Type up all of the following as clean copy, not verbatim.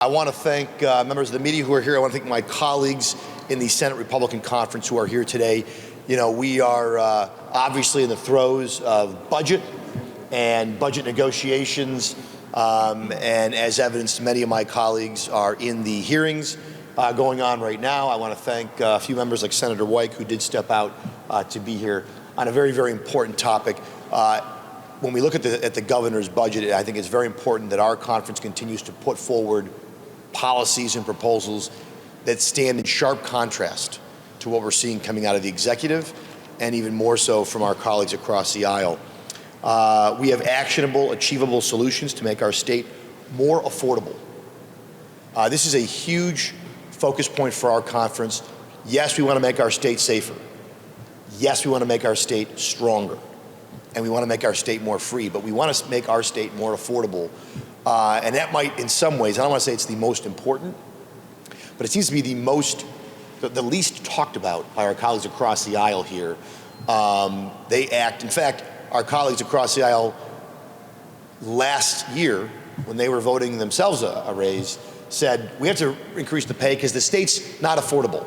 I want to thank members of the media who are here. I want to thank my colleagues in the Senate Republican Conference who are here today. You know, we are obviously in the throes of budget and budget negotiations, and as evidenced, many of my colleagues are in the hearings going on right now. I want to thank a few members like Senator White who did step out to be here on a very, very important topic. When we look at the governor's budget, I think it's very important that our conference continues to put forward policies and proposals that stand in sharp contrast to what we're seeing coming out of the executive, and even more so from our colleagues across the aisle. We have actionable, achievable solutions to make our state more affordable. This is a huge focus point for our conference. Yes, we want to make our state safer. Yes, we want to make our state stronger. And we want to make our state more free, but we want to make our state more affordable. And that might, in some ways, I don't want to say it's the most important, but it seems to be the least talked about by our colleagues across the aisle here. In fact, our colleagues across the aisle last year, when they were voting themselves a raise, said, we have to increase the pay because the state's not affordable.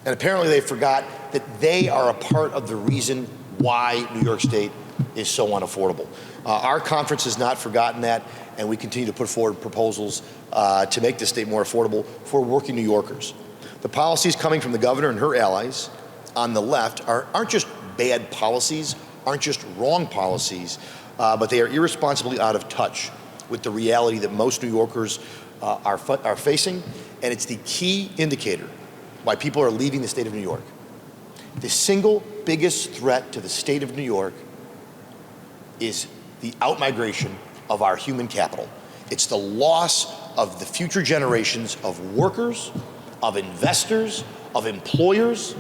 And apparently they forgot that they are a part of the reason why New York State is so unaffordable. Our conference has not forgotten that, and we continue to put forward proposals to make the state more affordable for working New Yorkers. The policies coming from the governor and her allies on the left aren't just bad policies, aren't just wrong policies, but they are irresponsibly out of touch with the reality that most New Yorkers are facing, and it's the key indicator why people are leaving the state of New York. The single biggest threat to the state of New York is the outmigration of our human capital. It's the loss of the future generations of workers, of investors, of employers,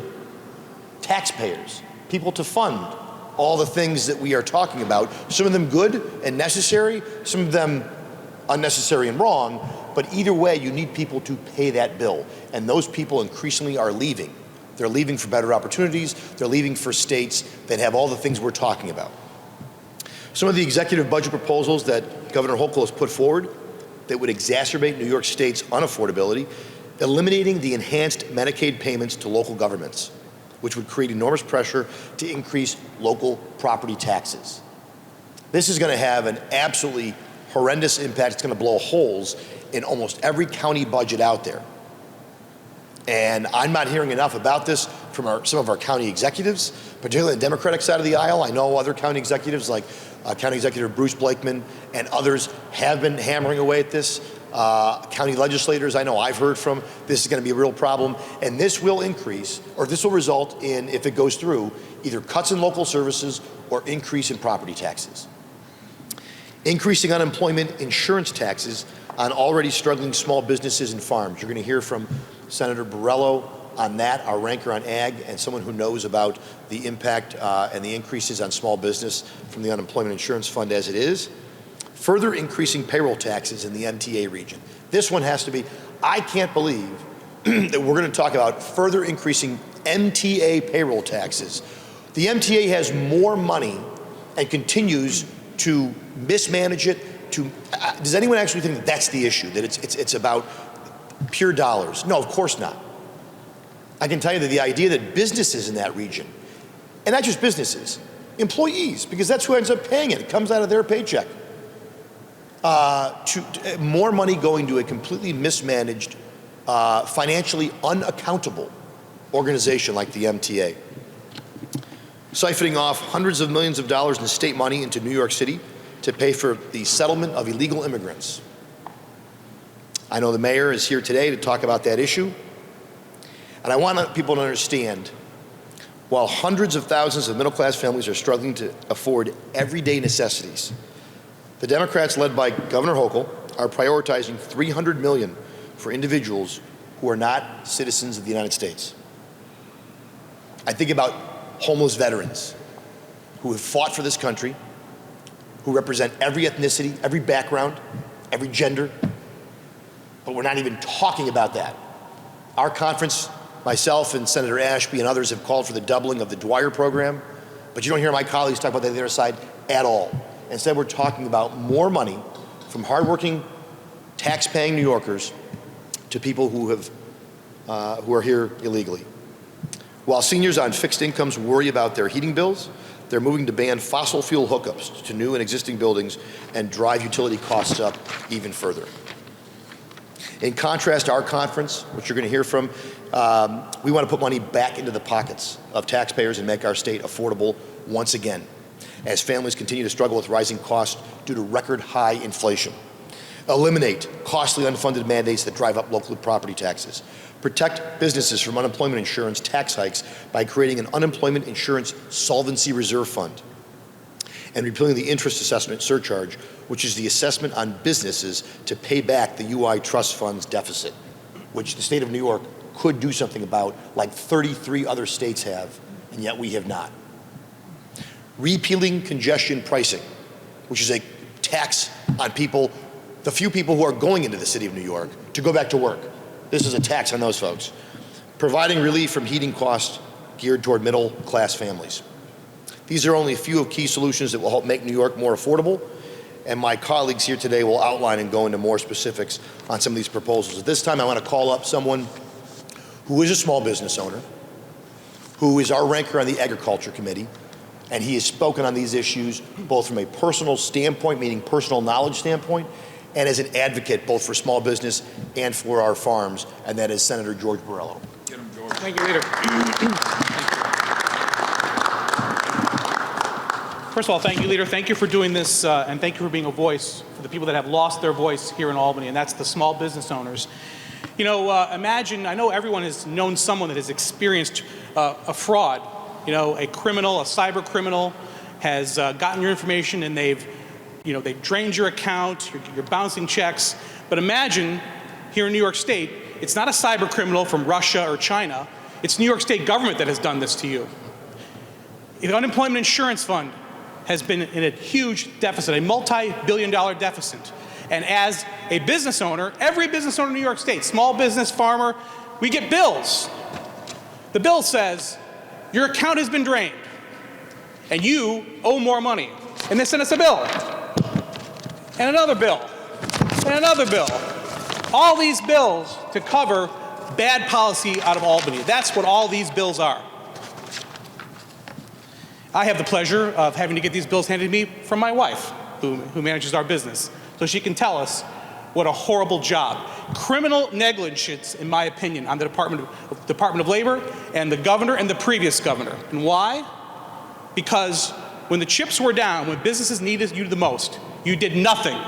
taxpayers, people to fund all the things that we are talking about, some of them good and necessary, some of them unnecessary and wrong, but either way, you need people to pay that bill, and those people increasingly are leaving. They're leaving for better opportunities, they're leaving for states that have all the things we're talking about. Some of the executive budget proposals that Governor Hochul has put forward that would exacerbate New York State's unaffordability: eliminating the enhanced Medicaid payments to local governments, which would create enormous pressure to increase local property taxes. This is going to have an absolutely horrendous impact. It's going to blow holes in almost every county budget out there. And I'm not hearing enough about this from some of our county executives, particularly the Democratic side of the aisle. I know other county executives like County Executive Bruce Blakeman and others have been hammering away at this. County legislators, I know I've heard from, this is going to be a real problem, and this will increase, or this will result in, if it goes through, either cuts in local services or increase in property taxes. Increasing unemployment insurance taxes on already struggling small businesses and farms. You're going to hear from Senator Borrello on that, our ranker on ag, and someone who knows about the impact and the increases on small business from the unemployment insurance fund as it is. Further increasing payroll taxes in the MTA region. This one has to be, I can't believe that we're going to talk about further increasing MTA payroll taxes. The MTA has more money and continues to mismanage it. Does anyone actually think that that's the issue, that it's about pure dollars? No, of course not. I can tell you that the idea that businesses in that region, and not just businesses, employees, because that's who ends up paying it, it comes out of their paycheck, more money going to a completely mismanaged, financially unaccountable organization like the MTA. Siphoning off hundreds of millions of dollars in state money into New York City to pay for the settlement of illegal immigrants. I know the mayor is here today to talk about that issue. And I want people to understand, while hundreds of thousands of middle-class families are struggling to afford everyday necessities, the Democrats, led by Governor Hochul, are prioritizing $300 million for individuals who are not citizens of the United States. I think about homeless veterans who have fought for this country, who represent every ethnicity, every background, every gender, but we're not even talking about that. Our conference, myself and Senator Ashby and others, have called for the doubling of the Dwyer program, but you don't hear my colleagues talk about that on the other side at all. Instead, we're talking about more money from hardworking tax-paying New Yorkers to people who are here illegally. While seniors on fixed incomes worry about their heating bills, they're moving to ban fossil fuel hookups to new and existing buildings and drive utility costs up even further. In contrast to our conference, which you're going to hear from, we want to put money back into the pockets of taxpayers and make our state affordable once again, as families continue to struggle with rising costs due to record high inflation. Eliminate costly unfunded mandates that drive up local property taxes. Protect businesses from unemployment insurance tax hikes by creating an unemployment insurance solvency reserve fund. And repealing the interest assessment surcharge, which is the assessment on businesses to pay back the UI trust fund's deficit, which the state of New York could do something about, like 33 other states have, and yet we have not. Repealing congestion pricing, which is a tax on people, the few people who are going into the city of New York to go back to work. This is a tax on those folks. Providing relief from heating costs geared toward middle-class families. These are only a few of key solutions that will help make New York more affordable, and my colleagues here today will outline and go into more specifics on some of these proposals. At this time, I want to call up someone who is a small business owner, who is our ranker on the Agriculture Committee, and he has spoken on these issues both from a personal standpoint, meaning personal knowledge standpoint, and as an advocate both for small business and for our farms, and that is Senator George Borrello. Get him, George. Thank you, Leader. First of all, thank you, Leader. Thank you for doing this, and thank you for being a voice for the people that have lost their voice here in Albany, and that's the small business owners. You know, imagine, I know everyone has known someone that has experienced a fraud. You know, a criminal, a cyber criminal has gotten your information and they've drained your account, you're bouncing checks. But imagine here in New York State, it's not a cyber criminal from Russia or China, it's New York State government that has done this to you. The unemployment insurance fund has been in a huge deficit, a multi-billion-dollar deficit. And as a business owner, every business owner in New York State, small business, farmer, we get bills. The bill says, your account has been drained and you owe more money. And they send us a bill, and another bill, and another bill. All these bills to cover bad policy out of Albany. That's what all these bills are. I have the pleasure of having to get these bills handed to me from my wife, who manages our business, so she can tell us what a horrible job. Criminal negligence, in my opinion, on the Department of Labor and the governor and the previous governor. And why? Because when the chips were down, when businesses needed you the most, you did nothing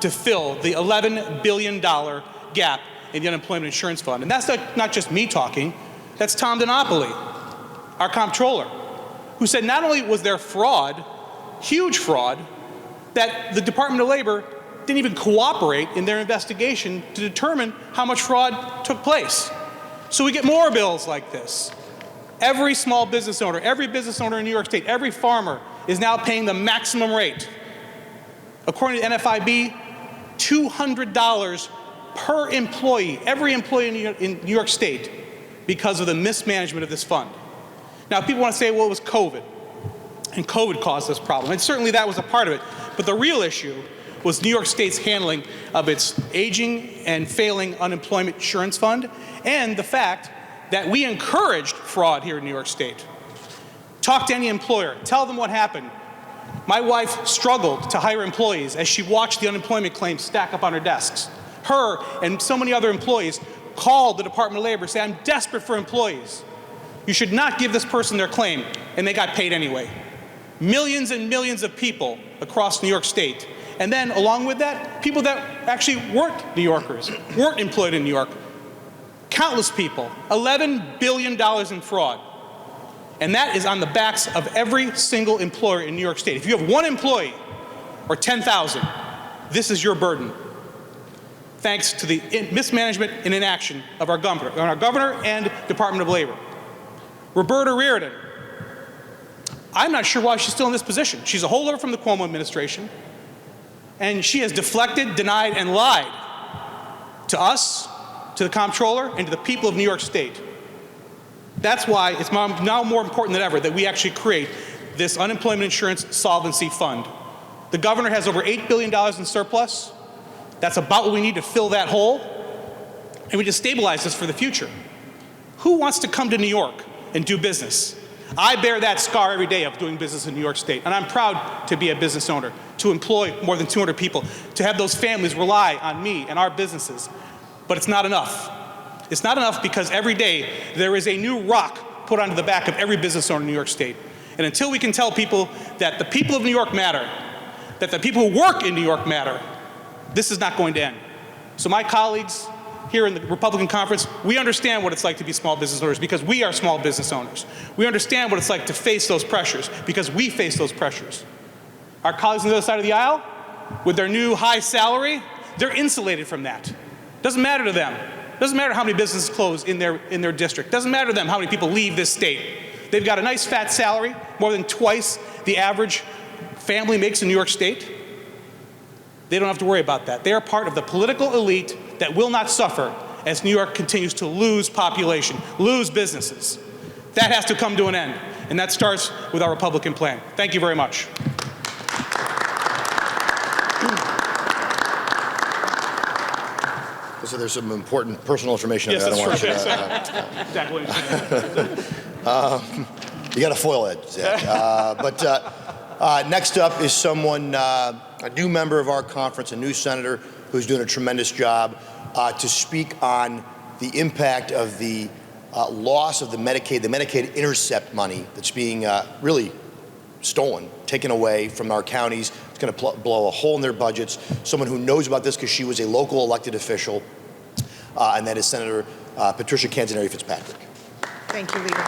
to fill the $11 billion gap in the unemployment insurance fund. And that's not just me talking, that's Tom DiNapoli, our comptroller, who said not only was there fraud, huge fraud, that the Department of Labor didn't even cooperate in their investigation to determine how much fraud took place. So we get more bills like this. Every small business owner, every business owner in New York State, every farmer is now paying the maximum rate. According to NFIB, $200 per employee, every employee in New York State, because of the mismanagement of this fund. Now, people want to say, well, it was COVID, and COVID caused this problem. And certainly that was a part of it. But the real issue was New York State's handling of its aging and failing unemployment insurance fund, and the fact that we encouraged fraud here in New York State. Talk to any employer, tell them what happened. My wife struggled to hire employees as she watched the unemployment claims stack up on her desks. Her and so many other employees called the Department of Labor and said, I'm desperate for employees. You should not give this person their claim, and they got paid anyway. Millions and millions of people across New York State. And then along with that, people that actually weren't New Yorkers, weren't employed in New York. Countless people, $11 billion in fraud. And that is on the backs of every single employer in New York State. If you have one employee or 10,000, this is your burden. Thanks to the mismanagement and inaction of our governor and Department of Labor. Roberta Reardon, I'm not sure why she's still in this position. She's a holdover from the Cuomo administration, and she has deflected, denied, and lied to us, to the comptroller, and to the people of New York State. That's why it's now more important than ever that we actually create this unemployment insurance solvency fund. The governor has over $8 billion in surplus. That's about what we need to fill that hole, and we just stabilize this for the future. Who wants to come to New York and do business? I bear that scar every day of doing business in New York State, and I'm proud to be a business owner, to employ more than 200 people, to have those families rely on me and our businesses. But it's not enough. It's not enough because every day there is a new rock put onto the back of every business owner in New York State. And until we can tell people that the people of New York matter, that the people who work in New York matter, this is not going to end. So my colleagues here in the Republican conference, we understand what it's like to be small business owners because we are small business owners. We understand what it's like to face those pressures because we face those pressures. Our colleagues on the other side of the aisle, with their new high salary, they're insulated from that. Doesn't matter to them. Doesn't matter how many businesses close in their district. Doesn't matter to them how many people leave this state. They've got a nice fat salary, more than twice the average family makes in New York State. They don't have to worry about that. They are part of the political elite that will not suffer as New York continues to lose population, lose businesses. That has to come to an end, and that starts with our Republican plan. Thank you very much. So there's some important personal information. Yes, I don't want that's you true. to. You got a foil it, Zach. Next up is someone, a new member of our conference, a new senator who's doing a tremendous job to speak on the impact of the loss of the Medicaid intercept money that's being really stolen, taken away from our counties. It's going to blow a hole in their budgets. Someone who knows about this because she was a local elected official, and that is Senator Patricia Canzoneri Fitzpatrick. Thank you, Leader.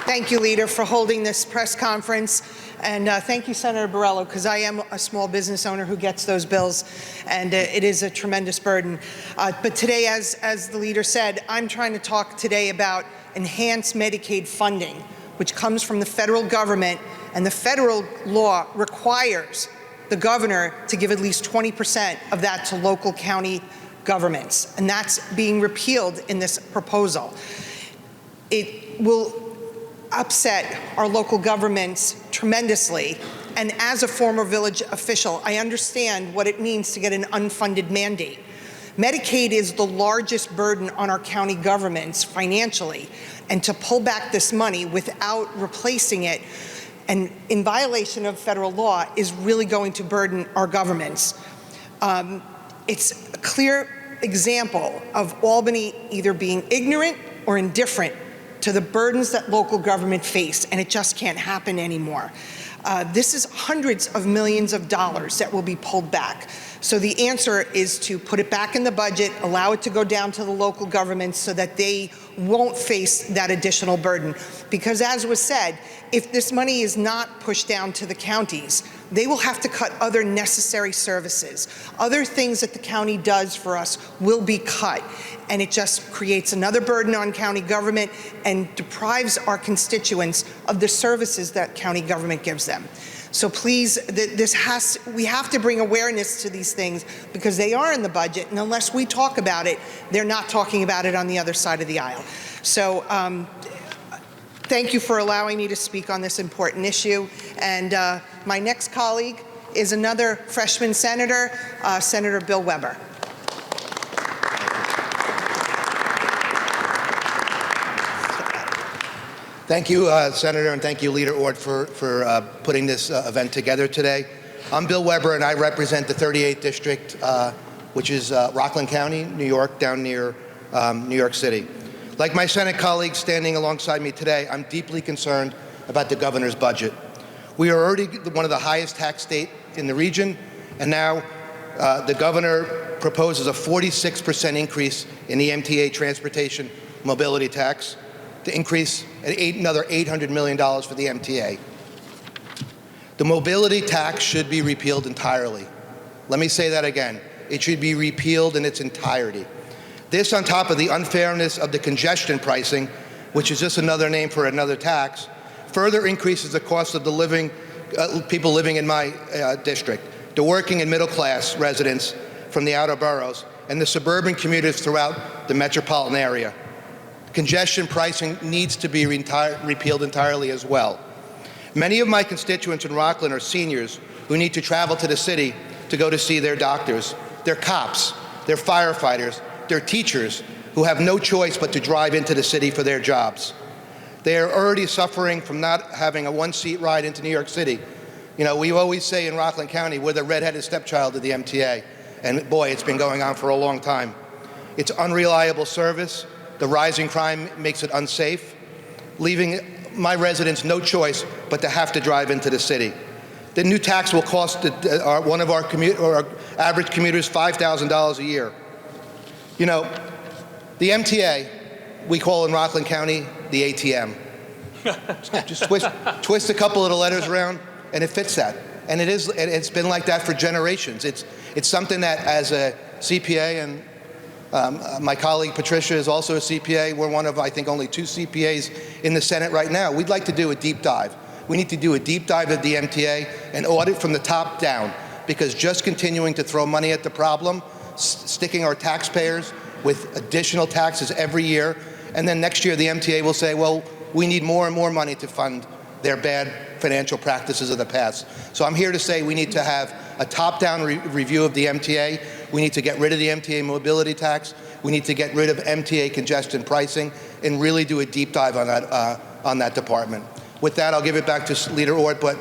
Thank you, Leader, for holding this press conference. And thank you, Senator Borrello, because I am a small business owner who gets those bills, and it is a tremendous burden. But today, as the Leader said, I'm trying to talk today about enhanced Medicaid funding, which comes from the federal government, and the federal law requires the governor to give at least 20% of that to local county governments, and that's being repealed in this proposal. It will upset our local governments tremendously, and as a former village official, I understand what it means to get an unfunded mandate. Medicaid is the largest burden on our county governments financially, and to pull back this money without replacing it and in violation of federal law is really going to burden our governments. It's a clear example of Albany either being ignorant or indifferent to the burdens that local government face, and it just can't happen anymore. This is hundreds of millions of dollars that will be pulled back. So the answer is to put it back in the budget, allow it to go down to the local governments so that they won't face that additional burden. Because as was said, if this money is not pushed down to the counties, they will have to cut other necessary services. Other things that the county does for us will be cut. And it just creates another burden on county government and deprives our constituents of the services that county government gives them. So please, we have to bring awareness to these things because they are in the budget, and unless we talk about it, they're not talking about it on the other side of the aisle. So thank you for allowing me to speak on this important issue. And my next colleague is another freshman senator, Senator Bill Weber. Thank you, Senator, and thank you, Leader Ord, for putting this event together today. I'm Bill Weber, and I represent the 38th District, which is Rockland County, New York, down near New York City. Like my Senate colleagues standing alongside me today, I'm deeply concerned about the governor's budget. We are already one of the highest tax states in the region, and now the governor proposes a 46% increase in the MTA transportation mobility tax, to increase another $800 million for the MTA. The mobility tax should be repealed entirely. Let me say that again. It should be repealed in its entirety. This, on top of the unfairness of the congestion pricing, which is just another name for another tax, further increases the cost of the people living in my district, the working and middle class residents from the outer boroughs, and the suburban commuters throughout the metropolitan area. Congestion pricing needs to be repealed entirely as well. Many of my constituents in Rockland are seniors who need to travel to the city to go to see their doctors. They're cops, they're firefighters, they're teachers who have no choice but to drive into the city for their jobs. They are already suffering from not having a one-seat ride into New York City. You know, we always say in Rockland County, we're the redheaded stepchild of the MTA. And boy, it's been going on for a long time. It's unreliable service. The rising crime makes it unsafe, leaving my residents no choice but to have to drive into the city. The new tax will cost one of our average commuters $5,000 a year. You know, the MTA, we call in Rockland County the ATM. Just twist a couple of the letters around, and it fits that. And it's been like that for generations. It's something that, as a CPA, and my colleague Patricia is also a CPA. We're one of, I think, only 2 CPAs in the Senate right now. We'd like to do a deep dive. We need to do a deep dive of the MTA and audit from the top down, because just continuing to throw money at the problem, sticking our taxpayers with additional taxes every year, and then next year the MTA will say, well, we need more and more money to fund their bad financial practices of the past. So I'm here to say we need to have a top-down review of the MTA. We need to get rid of the MTA mobility tax. We need to get rid of MTA congestion pricing and really do a deep dive on that department. With that, I'll give it back to Leader Ort, but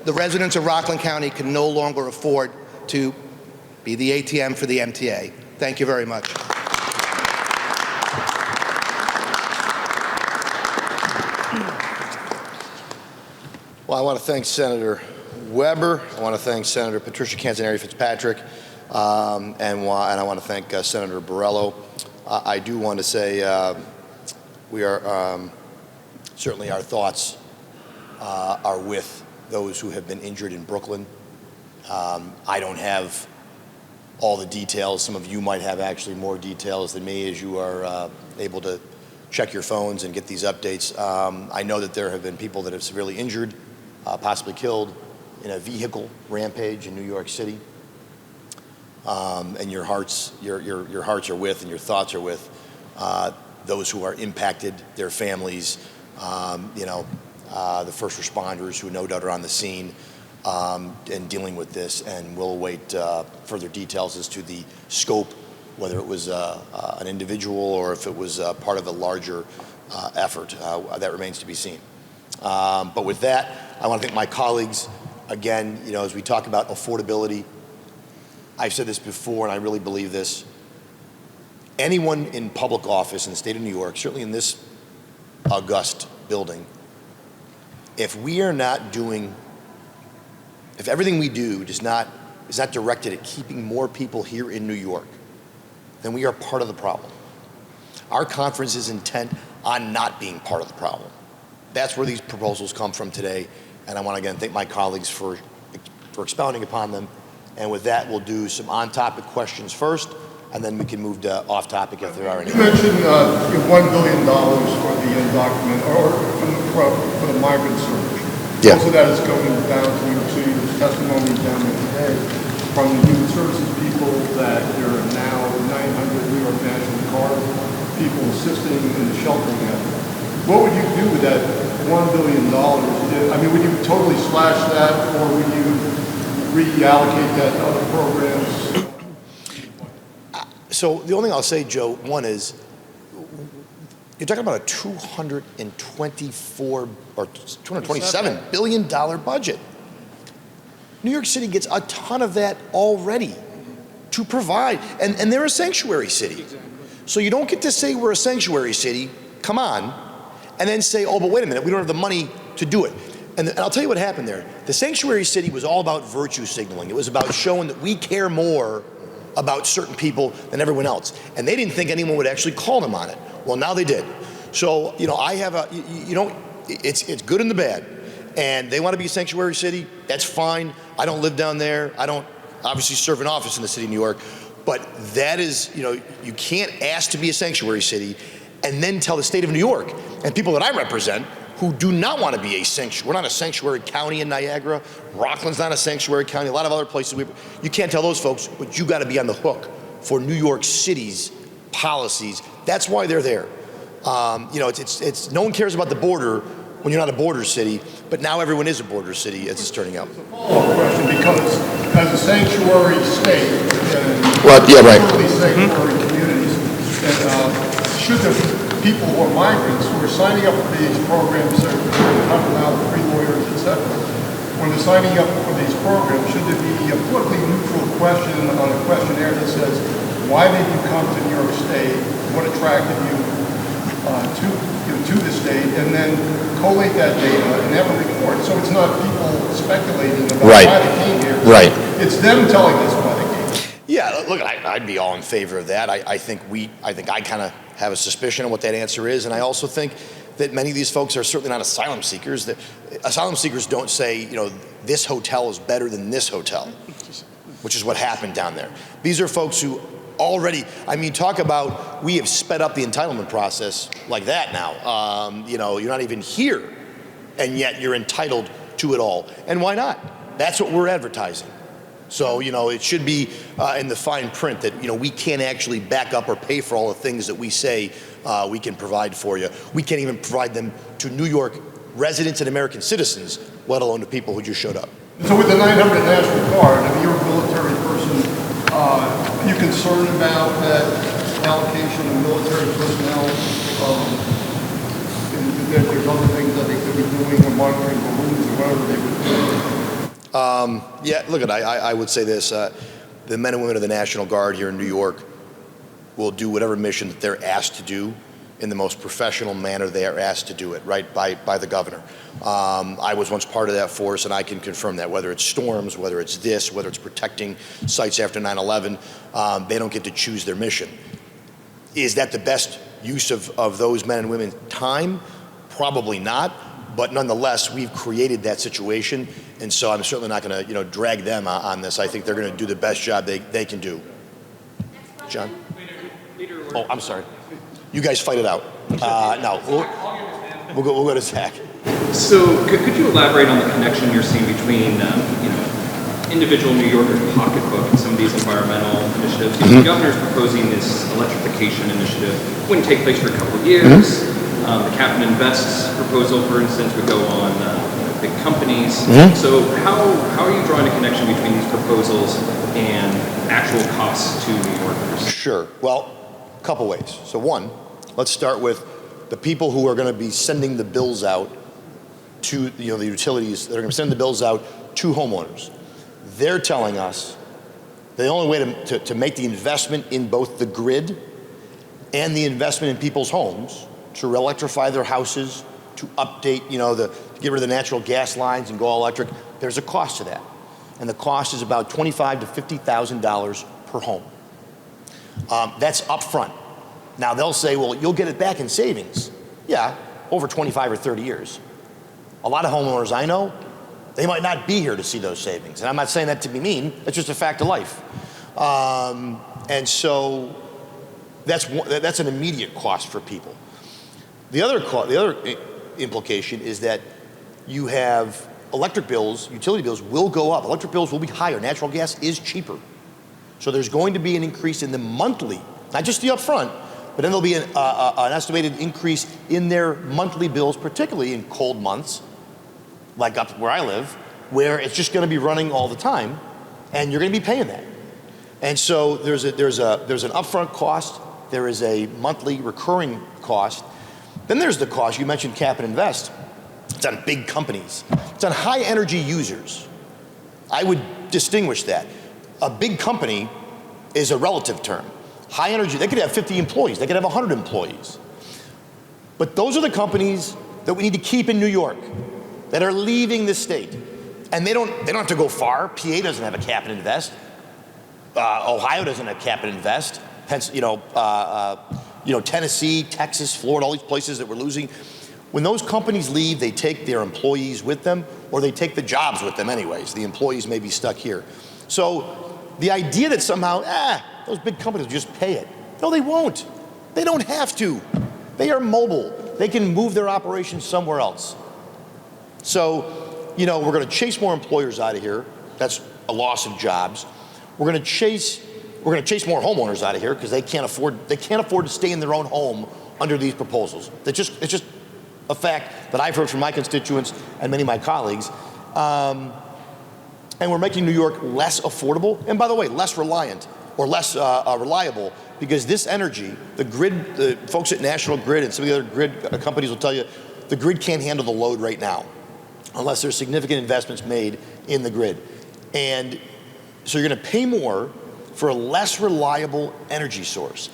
the residents of Rockland County can no longer afford to be the ATM for the MTA. Thank you very much. Well, I want to thank Senator Weber. I want to thank Senator Patricia Canzaneri Fitzpatrick, and I want to thank Senator Borrello. I do want to say we are certainly, our thoughts are with those who have been injured in Brooklyn. I don't have all the details. Some of you might have actually more details than me, as you are able to check your phones and get these updates. I know that there have been people that have severely injured, possibly killed in a vehicle rampage in New York City. And your hearts are with, and your thoughts are with those who are impacted, their families, the first responders who no doubt are on the scene and dealing with this. And we'll await further details as to the scope, whether it was an individual or if it was part of a larger effort. That remains to be seen. But with that, I want to thank my colleagues. Again, as we talk about affordability, I've said this before, and I really believe this. Anyone in public office in the state of New York, certainly in this august building, if everything we do is not directed at keeping more people here in New York, then we are part of the problem. Our conference is intent on not being part of the problem. That's where these proposals come from today, and I want to again thank my colleagues for expounding upon them. And with that, we'll do some on-topic questions first, and then we can move to off-topic if there are any. You mentioned $1 billion for the undocumented, or for the migrant surge. Yeah. Most of that is going down to New York City. There's testimony down there today from the human services people that there are now 900 New York National Guard people assisting in the sheltering effort. What would you do with that $1 billion? I mean, would you totally slash that, or would you reallocate that to other programs? So the only thing I'll say, Joe, one is, you're talking about a $224 or $227 billion budget. New York City gets a ton of that already to provide, and they're a sanctuary city. So you don't get to say we're a sanctuary city, come on, and then say, oh, but wait a minute, we don't have the money to do it. And I'll tell you what happened there. The sanctuary city was all about virtue signaling. It was about showing that we care more about certain people than everyone else. And they didn't think anyone would actually call them on it. Well, now they did. So, I have it's good and the bad. And they want to be a sanctuary city, that's fine. I don't live down there. I don't obviously serve an office in the city of New York. But that is, you can't ask to be a sanctuary city and then tell the state of New York and people that I represent who do not want to be a sanctuary. We're not a sanctuary county in Niagara. Rockland's not a sanctuary county. A lot of other places, you can't tell those folks, but you got to be on the hook for New York City's policies. That's why they're there. It's no one cares about the border when you're not a border city, but now everyone is a border city as it's turning out. Follow-up question, because as a sanctuary state, and Well, yeah, right. totally sanctuary communities, and should the people who are migrants who are signing up for these programs, that are $100 free lawyers, etc., when they're signing up for these programs, should there be a politically neutral question on the questionnaire that says, why did you come to New York State? What attracted you to the state? And then collate that data and have a report, so it's not people speculating about why they came here. Right. It's them telling us why they came here. Yeah, look, I'd be all in favor of that. I think I kind of have a suspicion of what that answer is, and I also think that many of these folks are certainly not asylum seekers. That asylum seekers don't say, this hotel is better than this hotel, which is what happened down there. These are folks who already, talk about, we have sped up the entitlement process like that now. You're not even here, and yet you're entitled to it all. And why not? That's what we're advertising. So, it should be in the fine print that, we can't actually back up or pay for all the things that we say we can provide for you. We can't even provide them to New York residents and American citizens, let alone to people who just showed up. So with the 900 National Guard, if you're a military person, are you concerned about that allocation of military personnel? There's other things that they could be doing, or monitoring balloons or whatever they would do. Yeah, look, I would say this. The men and women of the National Guard here in New York will do whatever mission that they're asked to do in the most professional manner they are asked to do it, right, by the governor. I was once part of that force, and I can confirm that, whether it's storms, whether it's this, whether it's protecting sites after 9/11, they don't get to choose their mission. Is that the best use of those men and women's time? Probably not, but nonetheless, we've created that situation, and so I'm certainly not going to, drag them on this. I think they're going to do the best job they can do. John? Oh, I'm sorry. You guys fight it out. No, we'll go to Zach. So, could you elaborate on the connection you're seeing between, individual New Yorkers' pocketbook and some of these environmental initiatives? The governor's proposing this electrification initiative. It wouldn't take place for a couple of years. The cap and invest proposal, for instance, would go on big companies. So, how are you drawing a connection between these proposals and actual costs to New Yorkers? Sure. Well, a couple ways. So one, let's start with the people who are going to be sending the bills out to the utilities that are going to send the bills out to homeowners. They're telling us the only way to make the investment in both the grid and the investment in people's homes to electrify their houses, to update, to get rid of the natural gas lines and go all electric, there's a cost to that. And the cost is about $25,000 to $50,000 per home. That's upfront. Now they'll say, well, you'll get it back in savings. Yeah, over 25 or 30 years. A lot of homeowners I know, they might not be here to see those savings. And I'm not saying that to be mean, that's just a fact of life. And so that's an immediate cost for people. The other implication is that you have electric bills, utility bills will go up. Electric bills will be higher. Natural gas is cheaper. So there's going to be an increase in the monthly, not just the upfront, but then there'll be an estimated increase in their monthly bills, particularly in cold months, like up where I live, where it's just going to be running all the time, and you're going to be paying that. And so there's an upfront cost. There is a monthly recurring cost. Then there's the cost. You mentioned cap and invest. It's on big companies. It's on high energy users. I would distinguish that. A big company is a relative term. High energy, they could have 50 employees. They could have 100 employees. But those are the companies that we need to keep in New York that are leaving the state. And they don't have to go far. PA doesn't have a cap and invest. Ohio doesn't have cap and invest. Tennessee, Texas, Florida, all these places that we're losing. When those companies leave, they take their employees with them, or they take the jobs with them anyways. The employees may be stuck here. So the idea that somehow, those big companies will just pay it. No, they won't. They don't have to. They are mobile. They can move their operations somewhere else. So, we're going to chase more employers out of here. That's a loss of jobs. We're going to chase more homeowners out of here because they can't afford to stay in their own home under these proposals. It's just a fact that I've heard from my constituents and many of my colleagues. And we're making New York less affordable, and by the way, less reliant or less reliable, because this energy, the grid, the folks at National Grid and some of the other grid companies will tell you, the grid can't handle the load right now unless there's significant investments made in the grid. And so you're going to pay more for a less reliable energy source.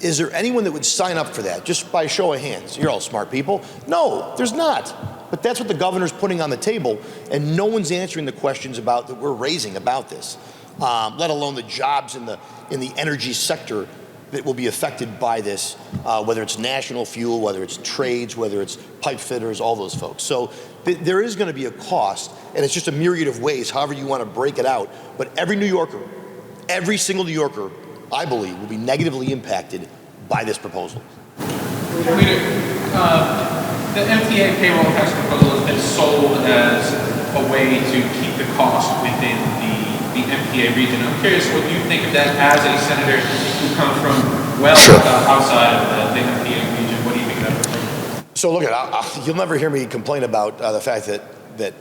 Is there anyone that would sign up for that, just by a show of hands? You're all smart people. No, there's not. But that's what the governor's putting on the table, and no one's answering the questions about that we're raising about this, let alone the jobs in the energy sector that will be affected by this, whether it's National Fuel, whether it's trades, whether it's pipe fitters, all those folks. So there is going to be a cost, and it's just a myriad of ways, however you want to break it out. But every New Yorker, every single New Yorker, I believe, will be negatively impacted by this proposal. The MTA payroll tax proposal has been sold as a way to keep the cost within the MTA region. I'm curious what you think of that as a senator who comes from outside of the MTA region. What do you think of that? So look, you'll never hear me complain about the fact that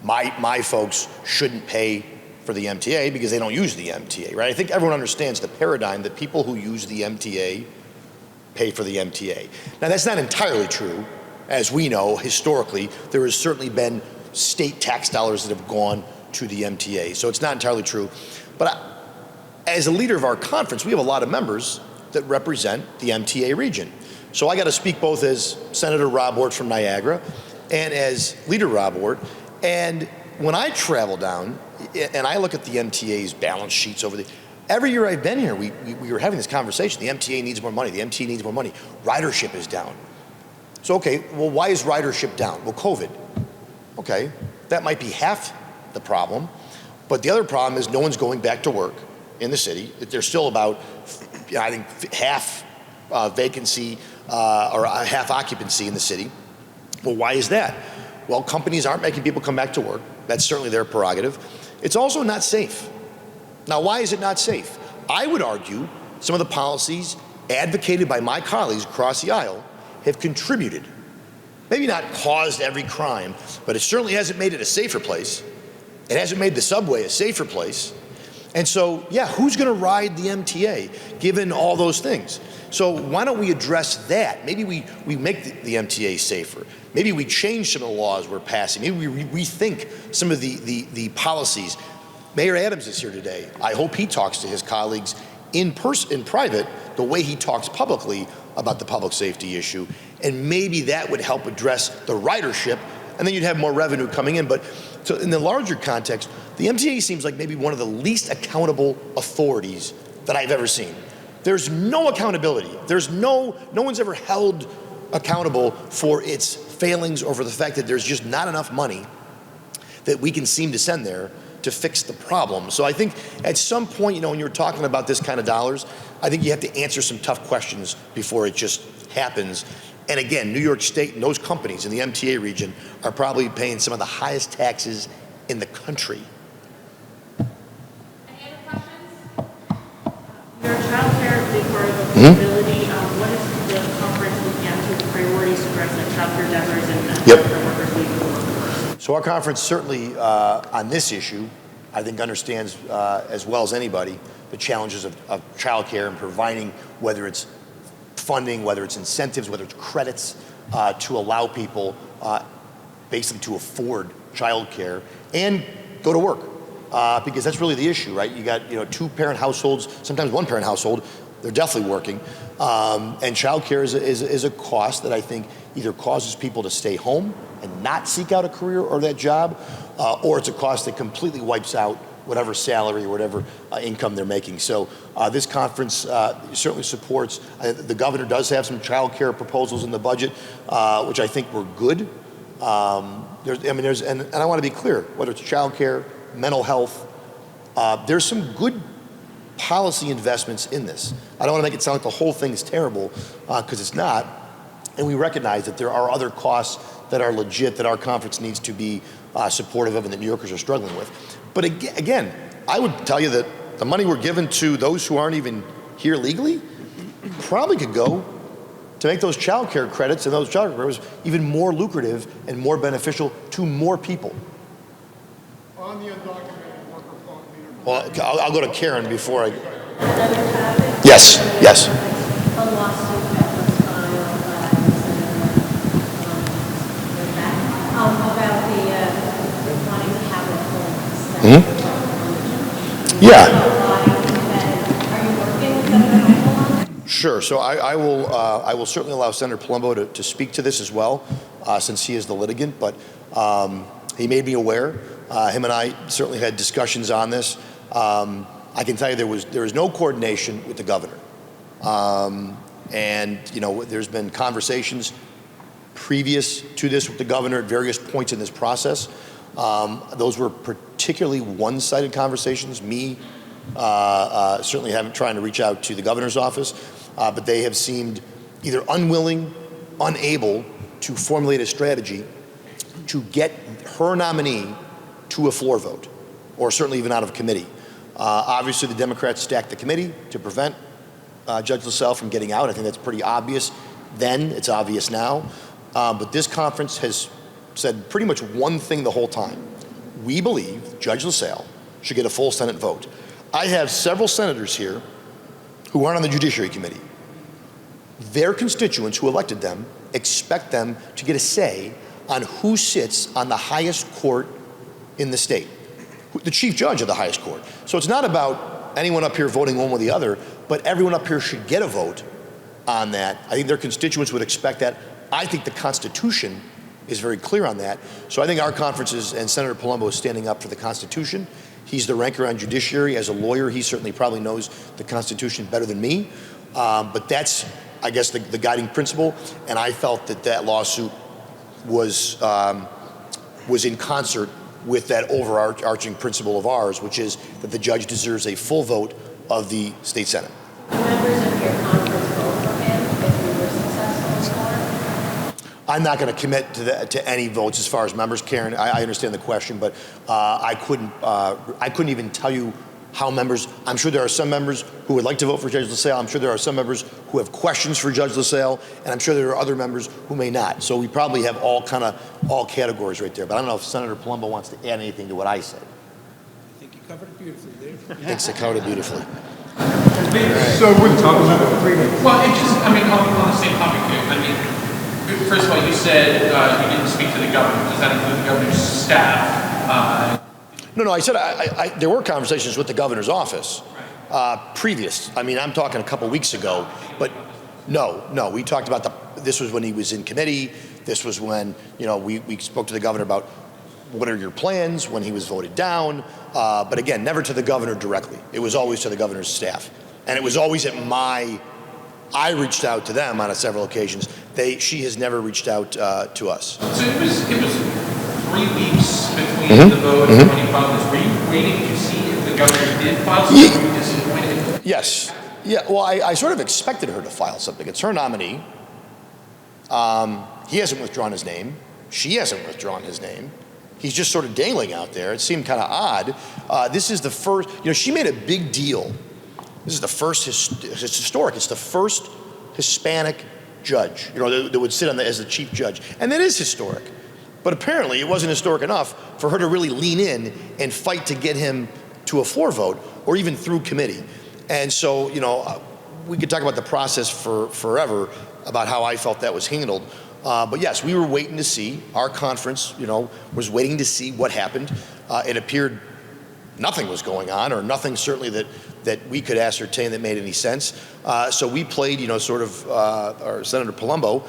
my folks shouldn't pay for the MTA because they don't use the MTA, right? I think everyone understands the paradigm that people who use the MTA pay for the MTA. Now, that's not entirely true. As we know, historically, there has certainly been state tax dollars that have gone to the MTA, so it's not entirely true. But as a leader of our conference, we have a lot of members that represent the MTA region. So I got to speak both as Senator Rob Ortt from Niagara and as Leader Rob Ortt. And when I travel down and I look at the MTA's balance sheets over every year I've been here, we were having this conversation. The MTA needs more money. The MTA needs more money. Ridership is down. So, okay, well, why is ridership down? Well, COVID. Okay, that might be half the problem. But the other problem is no one's going back to work in the city. There's still about, I think, half vacancy or half occupancy in the city. Well, why is that? Well, companies aren't making people come back to work. That's certainly their prerogative. It's also not safe. Now, why is it not safe? I would argue some of the policies advocated by my colleagues across the aisle have contributed. Maybe not caused every crime, but it certainly hasn't made it a safer place. It hasn't made the subway a safer place. And so, yeah, who's going to ride the MTA given all those things? So why don't we address that? Maybe we make the MTA safer. Maybe we change some of the laws we're passing. Maybe we rethink some of the policies. Mayor Adams is here today. I hope he talks to his colleagues in private the way he talks publicly about the public safety issue. And maybe that would help address the ridership, and then you'd have more revenue coming in. But so in the larger context, the MTA seems like maybe one of the least accountable authorities that I've ever seen. There's no accountability. There's no one's ever held accountable for its failings or for the fact that there's just not enough money that we can seem to send there to fix the problem. So I think at some point, when you're talking about this kind of dollars, I think you have to answer some tough questions before it just happens. And again, New York State and those companies in the MTA region are probably paying some of the highest taxes in the country. Any other questions? Your child care is a big part of affordability. What is the conference looking at as priorities to address child care debtors and child care workers leaving the workforce? So our conference certainly on this issue, I think understands as well as anybody the challenges of child care and providing, whether it's funding, whether it's incentives, whether it's credits to allow people basically to afford child care and go to work. Because that's really the issue, right? You got two-parent households, sometimes one-parent household, they're definitely working. And child care is a cost that I think either causes people to stay home and not seek out a career or that job, or it's a cost that completely wipes out whatever salary or whatever income they're making. So this conference certainly supports, the governor does have some child care proposals in the budget, which I think were good. And I want to be clear, whether it's child care, mental health, there's some good policy investments in this. I don't want to make it sound like the whole thing is terrible, because it's not. And we recognize that there are other costs that are legit that our conference needs to be supportive of and that New Yorkers are struggling with. But again, I would tell you that the money we're giving to those who aren't even here legally probably could go to make those child care credits and those child care credits even more lucrative and more beneficial to more people. On the undocumented worker fund, Leader. Well, I'll go to Karen before I. Another topic? Yes, yes. A lawsuit that was filed by about the wanting to have a full. Yeah. Are you working with Senator Michael on that? Sure. So I will certainly allow Senator Palumbo to speak to this as well, since he is the litigant. But he made me aware. Him and I certainly had discussions on this. I can tell you there was no coordination with the governor, and there's been conversations previous to this with the governor at various points in this process. Those were particularly one-sided conversations. Me certainly haven't trying to reach out to the governor's office, but they have seemed either unwilling, unable to formulate a strategy to get her nominee to a floor vote, or certainly even out of committee. Obviously, the Democrats stacked the committee to prevent Judge LaSalle from getting out. I think that's pretty obvious then. It's obvious now. But this conference has said pretty much one thing the whole time. We believe Judge LaSalle should get a full Senate vote. I have several senators here who aren't on the Judiciary Committee. Their constituents who elected them expect them to get a say on who sits on the highest court in the state, the chief judge of the highest court. So it's not about anyone up here voting one way or the other, but everyone up here should get a vote on that. I think their constituents would expect that. I think the Constitution is very clear on that. So I think our conference is, and Senator Palumbo is standing up for the Constitution. He's the ranker on judiciary. As a lawyer, he certainly probably knows the Constitution better than me. But that's, I guess, the guiding principle. And I felt that lawsuit was in concert with that overarching principle of ours, which is that the judge deserves a full vote of the state Senate. Members of your conference vote for him if we were successful in court? I'm not going to commit to any votes as far as members, Karen. I understand the question, but I couldn't even tell you how members. I'm sure there are some members who would like to vote for Judge LaSalle. I'm sure there are some members who have questions for Judge LaSalle, and I'm sure there are other members who may not. So we probably have all categories right there. But I don't know if Senator Palumbo wants to add anything to what I said. I think you covered it beautifully, Dave. Thanks, I covered it beautifully. So we're talking about Well, it just, on the same topic here, first of all, you said you didn't speak to the governor. Does that include the governor's staff? No, I said there were conversations with the governor's office previous. I'm talking a couple weeks ago, but no, we talked about this was when he was in committee. This was when, we spoke to the governor about what are your plans when he was voted down. But again, never to the governor directly. It was always to the governor's staff. And it was always I reached out to them on several occasions. She has never reached out to us. So it was 3 weeks between the vote and when he filed this. Were you waiting to see if the governor did file something? Were you disappointed? Yes. Yeah, well, I sort of expected her to file something. It's her nominee. He hasn't withdrawn his name. She hasn't withdrawn his name. He's just sort of dangling out there. It seemed kind of odd. This is the first, she made a big deal. This is the first, it's historic. It's the first Hispanic judge, that would sit as the chief judge. And that is historic. But apparently it wasn't historic enough for her to really lean in and fight to get him to a floor vote or even through committee. And so, we could talk about the process for forever about how I felt that was handled. But yes, we were waiting to see. Our conference, was waiting to see what happened. It appeared nothing was going on, or nothing certainly that we could ascertain that made any sense. So we played, our Senator Palumbo,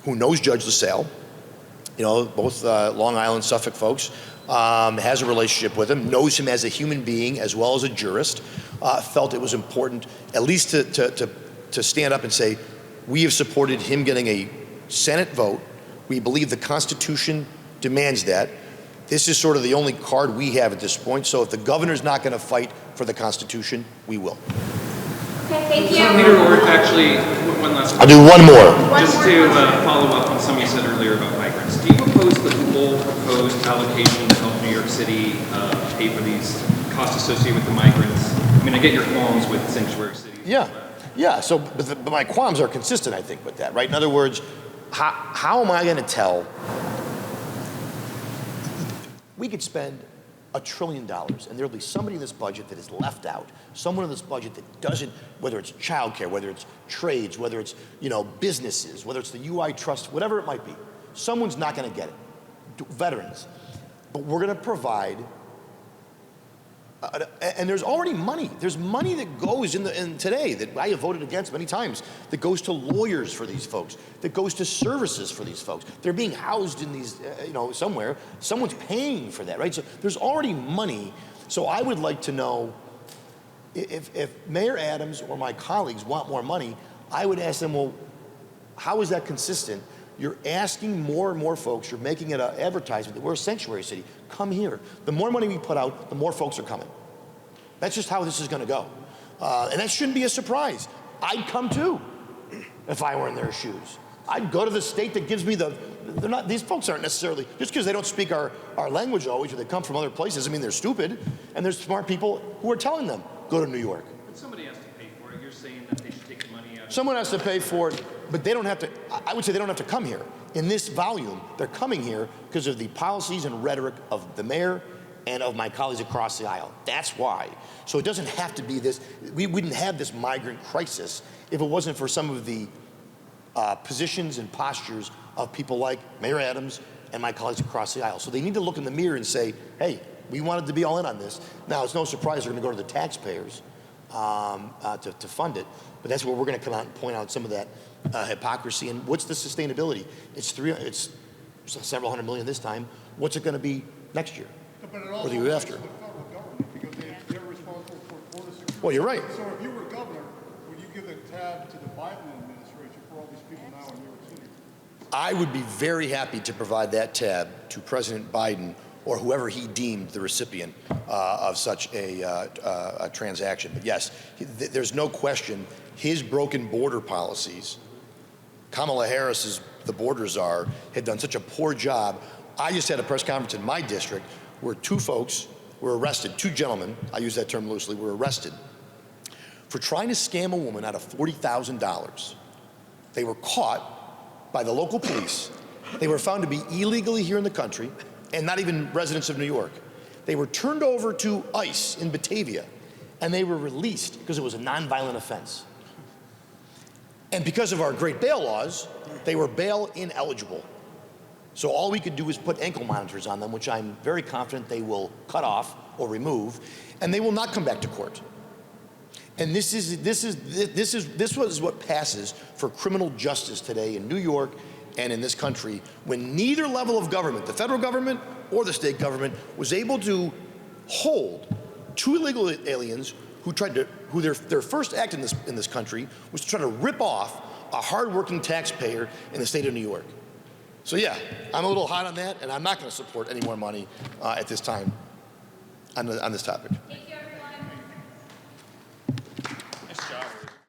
who knows Judge LaSalle, both Long Island, Suffolk folks, has a relationship with him, knows him as a human being as well as a jurist, felt it was important at least to stand up and say, we have supported him getting a Senate vote. We believe the Constitution demands that. This is sort of the only card we have at this point. So if the governor's not going to fight for the Constitution, we will. Okay, thank you. So Leader Orr, actually, one last I'll do one more. Just to follow up on something you said earlier about migrants. Do you oppose the full proposed allocation to help New York City pay for these costs associated with the migrants? I get your qualms with sanctuary cities. Yeah. Yeah, so, but my qualms are consistent, I think, with that, right? In other words, how am I going to tell? We could spend $1 trillion, and there'll be somebody in this budget that is left out, someone in this budget that doesn't, whether it's childcare, whether it's trades, whether it's, businesses, whether it's the UI trust, whatever it might be, someone's not going to get it. Veterans. But we're going to provide, and there's already money. There's money that goes in today that I have voted against many times, that goes to lawyers for these folks, that goes to services for these folks. They're being housed in these, somewhere. Someone's paying for that, right? So there's already money. So I would like to know if Mayor Adams or my colleagues want more money, I would ask them, well, how is that consistent? You're asking more and more folks, you're making it an advertisement that we're a sanctuary city. Come here. The more money we put out, the more folks are coming. That's just how this is going to go. And that shouldn't be a surprise. I'd come too if I were in their shoes. I'd go to the state that gives me these folks aren't necessarily, just because they don't speak our language always, or they come from other places, I mean, they're stupid. And there's smart people who are telling them, go to New York. But somebody has to pay for it. You're saying that they should take the money out. Someone has to pay for it, but they don't have to, I would say they don't have to come here. In this volume, they're coming here because of the policies and rhetoric of the mayor and of my colleagues across the aisle. That's why. So it doesn't have to be this, we wouldn't have this migrant crisis if it wasn't for some of the positions and postures of people like Mayor Adams and my colleagues across the aisle. So they need to look in the mirror and say, hey, we wanted to be all in on this. Now, it's no surprise they're going to go to the taxpayers to fund it, but that's where we're going to come out and point out some of that hypocrisy. And what's the sustainability? It's several hundred million this time. What's it going to be next year? But it Or also the year relates after? to the federal government because they're responsible for border security. Well, you're right. So if you were governor, would you give a tab to the Biden administration for all these people now in New York City? I would be very happy to provide that tab to President Biden or whoever he deemed the recipient of such a transaction. But yes, there's no question his broken border policies, Kamala Harris's, the border czar, had done such a poor job. I just had a press conference in my district where two folks were arrested, two gentlemen, I use that term loosely, were arrested for trying to scam a woman out of $40,000. They were caught by the local police. They were found to be illegally here in the country and not even residents of New York. They were turned over to ICE in Batavia and they were released because it was a nonviolent offense. And because of our great bail laws, they were bail ineligible. So all we could do is put ankle monitors on them, which I'm very confident they will cut off or remove, and they will not come back to court. And this was what passes for criminal justice today in New York and in this country, when neither level of government, the federal government or the state government, was able to hold two illegal aliens who their first act in this country was to try to rip off a hardworking taxpayer in the state of New York. So yeah, I'm a little hot on that, and I'm not going to support any more money at this time on this topic. Take care.